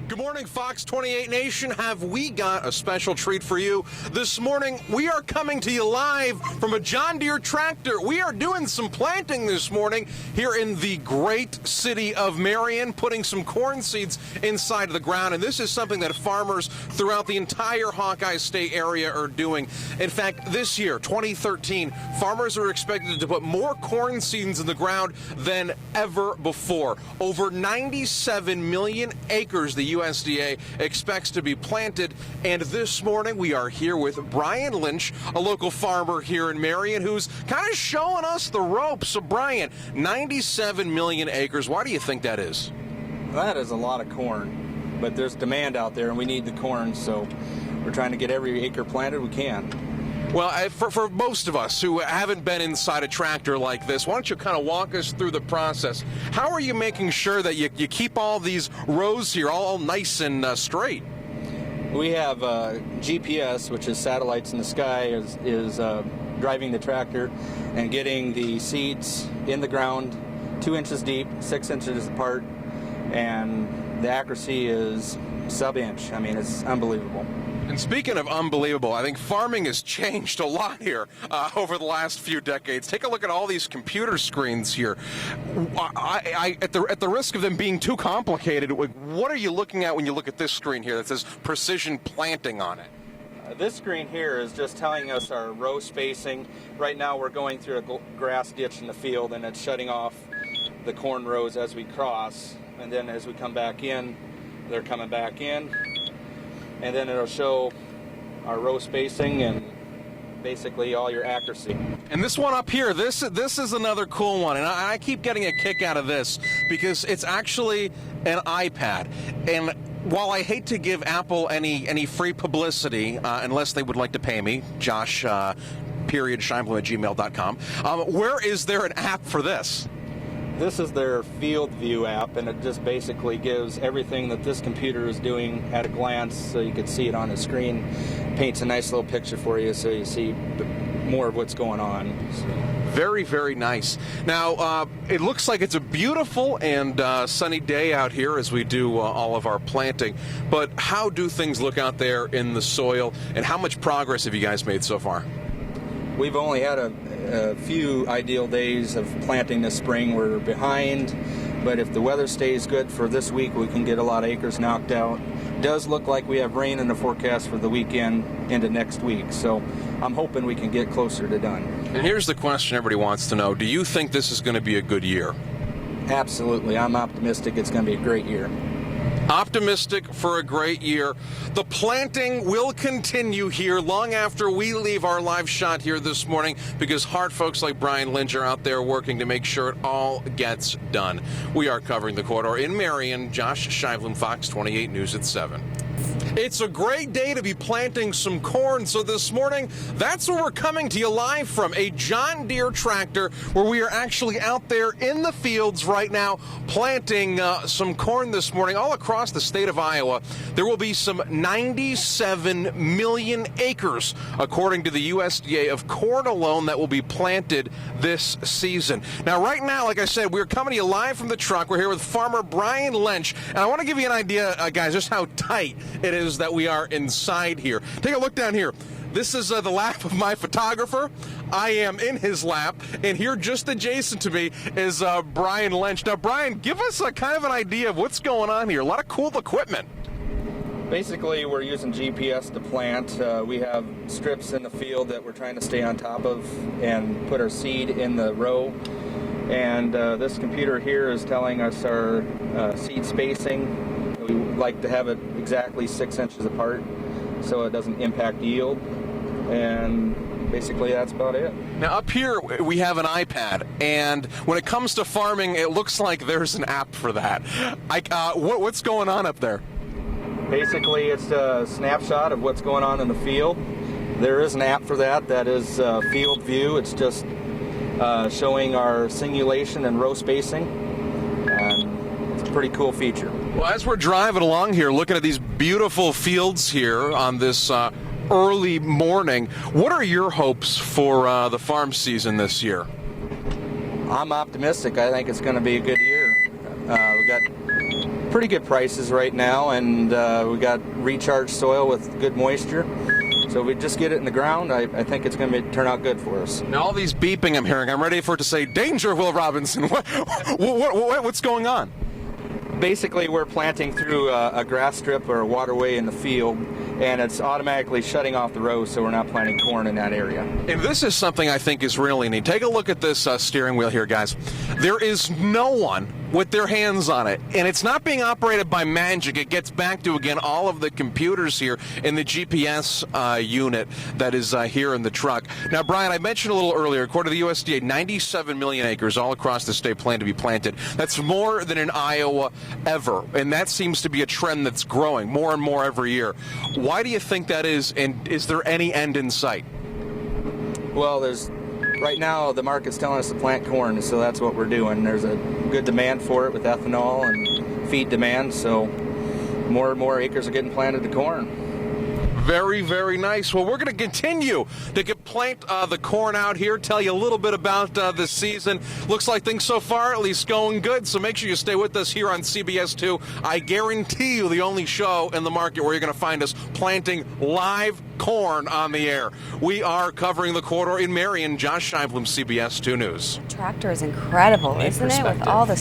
Good morning, Fox 28 Nation. Have we got a special treat for you? This morning, we are coming to you live from a John Deere tractor. We are doing some planting this morning here in the great city of Marion, putting some corn seeds inside the ground. And this is something that farmers throughout the entire Hawkeye State area are doing. In fact, this year, 2013, farmers are expected to put more corn seeds in the ground than ever before. Over 97 million acres the USDA expects to be planted, and this morning we are here with Brian Lynch, a local farmer here in Marion, who's kind of showing us the ropes. So Brian, 97 million acres, why do you think that is? That is a lot of corn, but there's demand out there and we need the corn, so we're trying to get every acre planted we can. Well, for most of us who haven't been inside a tractor like this, why don't you kind of walk us through the process? How are you making sure that you keep all these rows here all nice and straight? We have GPS, which is satellites in the sky, is driving the tractor and getting the seeds in the ground 2 inches deep, 6 inches apart, and the accuracy is sub-inch. I mean, it's unbelievable. And speaking of unbelievable, I think farming has changed a lot here over the last few decades. Take a look at all these computer screens here. At the risk of them being too complicated, what are you looking at when you look at this screen here that says precision planting on it? This screen here is just telling us our row spacing. Right now we're going through a grass ditch in the field, and it's shutting off the corn rows as we cross. And then as we come back in, they're coming back in. And then it'll show our row spacing and basically all your accuracy. And this one up here, this is another cool one, and I keep getting a kick out of this because it's actually an iPad. And while I hate to give Apple any free publicity, unless they would like to pay me, Josh, Scheinblum@gmail.com, where is there an app for this? This is their Field View app, and it just basically gives everything that this computer is doing at a glance, so you can see it on the screen. Paints a nice little picture for you, so you see more of what's going on. So. Very, very nice. Now, it looks like it's a beautiful and sunny day out here as we do all of our planting. But how do things look out there in the soil, and how much progress have you guys made so far? We've only had a few ideal days of planting this spring. We're behind, but if the weather stays good for this week, we can get a lot of acres knocked out. It does look like we have rain in the forecast for the weekend into next week, so I'm hoping we can get closer to done. And here's the question everybody wants to know. Do you think this is going to be a good year? Absolutely. I'm optimistic it's going to be a great year. Optimistic for a great year. The planting will continue here long after we leave our live shot here this morning because hard folks like Brian Lynch are out there working to make sure it all gets done. We are covering the corridor in Marion. Josh Scheinblum, Fox 28 News at 7. It's a great day to be planting some corn, so this morning, that's where we're coming to you live from, a John Deere tractor where we are actually out there in the fields right now planting some corn this morning all across the state of Iowa. There will be some 97 million acres, according to the USDA, of corn alone that will be planted this season. Now, right now, like I said, we're coming to you live from the truck. We're here with farmer Brian Lynch, and I want to give you an idea, guys, just how tight it is that we are inside here. Take a look down here. This is the lap of my photographer. I am in his lap, and here just adjacent to me is Brian Lynch. Now, Brian, give us a kind of an idea of what's going on here. A lot of cool equipment. Basically, we're using GPS to plant. We have strips in the field that we're trying to stay on top of and put our seed in the row. And this computer here is telling us our seed spacing. We like to have it exactly 6 inches apart so it doesn't impact yield. And basically that's about it. Now up here we have an iPad, and when it comes to farming, it looks like there's an app for that. What's going on up there? Basically it's a snapshot of what's going on in the field. There is an app for that. That is Field View. It's just showing our singulation and row spacing, and it's a pretty cool feature. Well, as we're driving along here, looking at these beautiful fields here on this early morning, what are your hopes for the farm season this year? I'm optimistic. I think it's going to be a good year. We've got pretty good prices right now, and we got recharged soil with good moisture. So if we just get it in the ground, I think it's going to turn out good for us. Now, all these beeping I'm hearing, I'm ready for it to say, "Danger, Will Robinson." What's going on? Basically, we're planting through a grass strip or a waterway in the field, and it's automatically shutting off the row, so we're not planting corn in that area. And this is something I think is really neat. Take a look at this steering wheel here, guys. There is no one with their hands on it, and it's not being operated by magic. It gets back to, again, all of the computers here in the GPS unit that is here in the truck. Now, Brian, I mentioned a little earlier, according to the USDA, 97 million acres all across the state plan to be planted. That's more than in Iowa ever, and that seems to be a trend that's growing more and more every year. Why do you think that is, and is there any end in sight? Well, right now the market's telling us to plant corn, so that's what we're doing. There's a good demand for it with ethanol and feed demand, so more and more acres are getting planted to corn. Very, very nice. Well, we're going to continue to plant the corn out here, tell you a little bit about this season. Looks like things so far at least going good, so make sure you stay with us here on CBS 2. I guarantee you the only show in the market where you're going to find us planting live corn on the air. We are covering the corridor in Marion. Josh Scheinblum, CBS 2 News. Tractor is incredible, isn't it? With all the